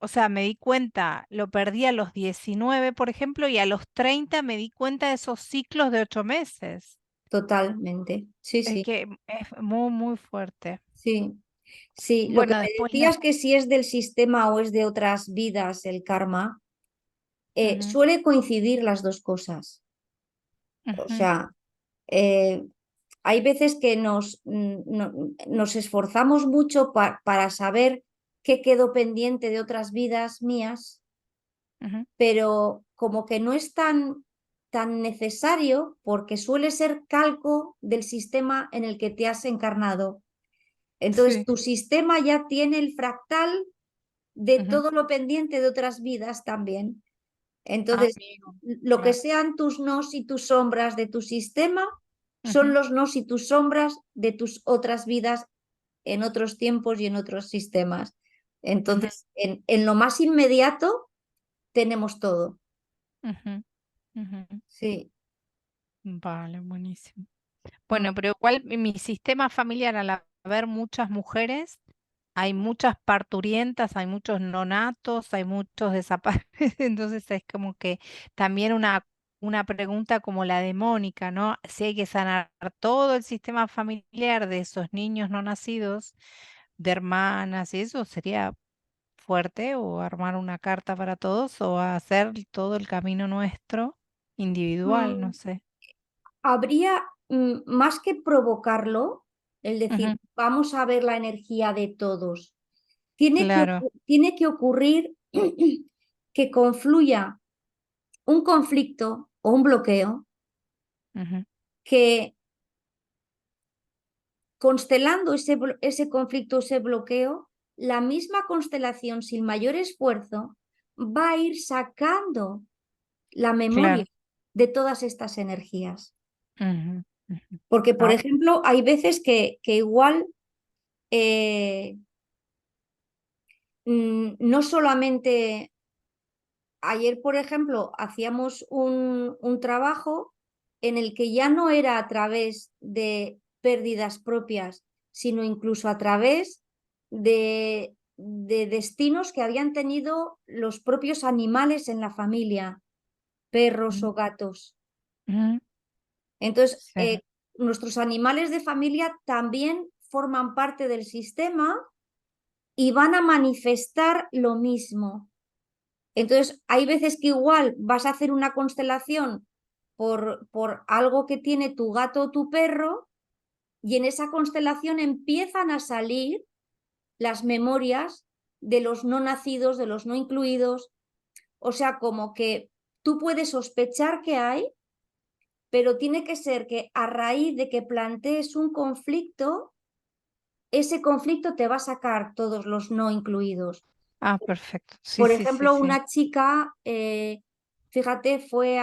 o sea, me di cuenta, lo perdí a los 19, por ejemplo, y a los 30 me di cuenta de esos ciclos de 8 meses. Totalmente. Sí, Es sí, que es muy, muy fuerte. sí. Sí, lo que Bueno, me después la... decías que si es del sistema o es de otras vidas el karma, Ujú, suele coincidir las dos cosas. O ujú, sea, eh, hay veces que nos esforzamos mucho para saber qué quedó pendiente de otras vidas mías, ujú, pero como que no es tan necesario porque suele ser calco del sistema en el que te has encarnado. Entonces, sí. tu sistema ya tiene el fractal de Ujú. todo lo pendiente de otras vidas también. Entonces, Amigo, lo que claro. sean tus nos y tus sombras de tu sistema son Ujú, los nos y tus sombras de tus otras vidas en otros tiempos y en otros sistemas. ujú, Entonces, en lo más inmediato tenemos todo. ujú, ujú. Sí. Vale, buenísimo. Mm. Bueno, pero igual mi sistema familiar, al haber muchas mujeres, hay muchas parturientas, hay muchos nonatos, hay muchos desaparecidos, entonces es como que también una pregunta como la de Mónica, ¿no? Si hay que sanar todo el sistema familiar de esos niños no nacidos, de hermanas y eso sería fuerte, o armar una carta para todos, o hacer todo el camino nuestro individual, no Mm, sé. Habría más que provocarlo, el decir, Ujú, vamos a ver la energía de todos. claro. Tiene que ocurrir que confluya un conflicto o un bloqueo Ujú, que constelando ese conflicto, ese bloqueo, la misma constelación sin mayor esfuerzo va a ir sacando la memoria claro. de todas estas energías. Ujú, ujú. Porque, por Ah, ejemplo, hay veces que igual eh, no solamente ayer, por ejemplo, hacíamos un trabajo en el que ya no era a través de pérdidas propias, sino incluso a través de destinos que habían tenido los propios animales en la familia, perros ujú, o gatos. ujú, Entonces, sí. nuestros animales de familia también forman parte del sistema y van a manifestar lo mismo. Entonces, hay veces que igual vas a hacer una constelación por algo que tiene tu gato o tu perro y en esa constelación empiezan a salir las memorias de los no nacidos, de los no incluidos. O sea, como que tú puedes sospechar que hay, pero tiene que ser que a raíz de que plantees un conflicto, ese conflicto te va a sacar todos los no incluidos. Ah, perfecto. Sí, Por sí, sí, ejemplo, sí. una chica, fíjate, fue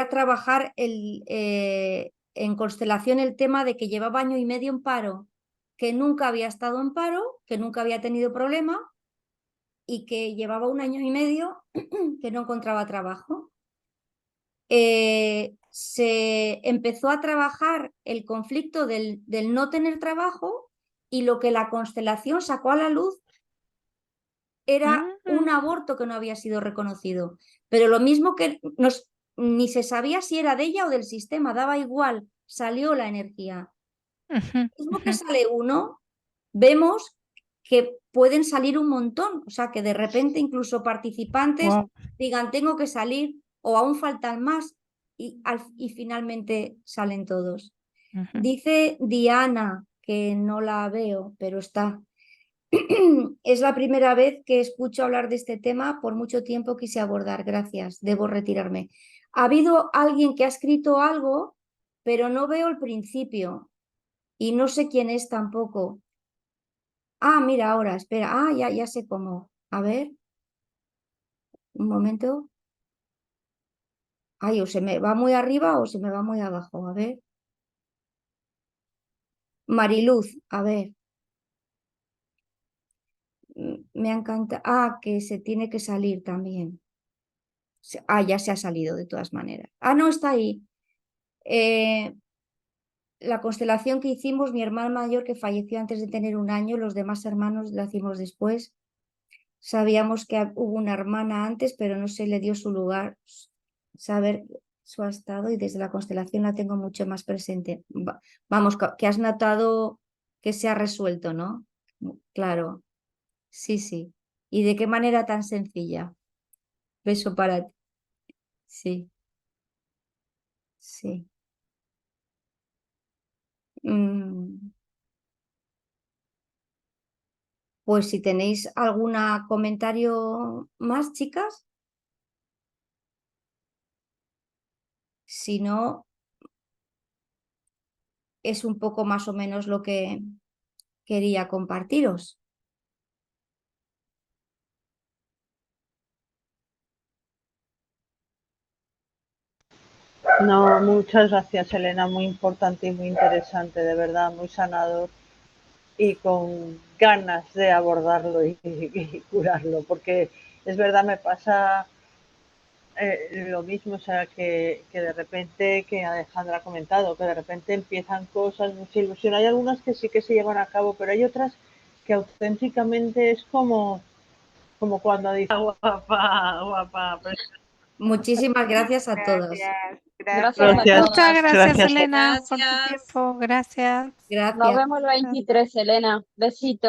a trabajar en constelación el tema de que llevaba año y medio en paro, que nunca había estado en paro, que nunca había tenido problema y que llevaba un año y medio que no encontraba trabajo. Se empezó a trabajar el conflicto del no tener trabajo y lo que la constelación sacó a la luz era un Mm, aborto que no había sido reconocido. Pero lo mismo que ni se sabía si era de ella o del sistema, daba igual, salió la energía. ujú, Lo mismo que ujú. sale uno, vemos que pueden salir un montón, o sea, que de repente incluso participantes Guau, digan tengo que salir o aún faltan más y finalmente salen todos. ujú. Dice Diana, que no la veo, pero está. Es la primera vez que escucho hablar de este tema, por mucho tiempo quise abordar. Gracias, debo retirarme. Ha habido alguien que ha escrito algo, pero no veo el principio y no sé quién es tampoco. Ah, mira ahora, espera. Ah, ya sé cómo. A ver, un momento. Ay, o se me va muy arriba o se me va muy abajo. A ver. Mariluz, a ver. Me encanta. Ah, que se tiene que salir también. Ya se ha salido de todas maneras. Ah, no, está ahí. La constelación que hicimos, mi hermano mayor que falleció antes de tener 1 año, los demás hermanos la hicimos después. Sabíamos que hubo una hermana antes, pero no se le dio su lugar, saber su estado, y desde la constelación la tengo mucho más presente. Vamos, que has notado que se ha resuelto, ¿no? Claro, sí, sí. ¿Y de qué manera tan sencilla? Beso para ti. Sí, sí. Pues si tenéis algún comentario más, chicas. Si no, es un poco más o menos lo que quería compartiros. No, muchas gracias, Elena, muy importante y muy interesante, de verdad, muy sanador y con ganas de abordarlo y curarlo, porque es verdad, me pasa lo mismo, o sea, que de repente, que Alejandra ha comentado, que de repente empiezan cosas, mucha ilusión. Hay algunas que sí que se llevan a cabo, pero hay otras que auténticamente es como cuando dice guapa, guapa. Muchísimas gracias a todas. Gracias a Gracias. todas. Muchas gracias, Gracias. Elena, por tu Gracias. tiempo. Gracias. Nos Gracias. vemos el 23, Elena. Besito.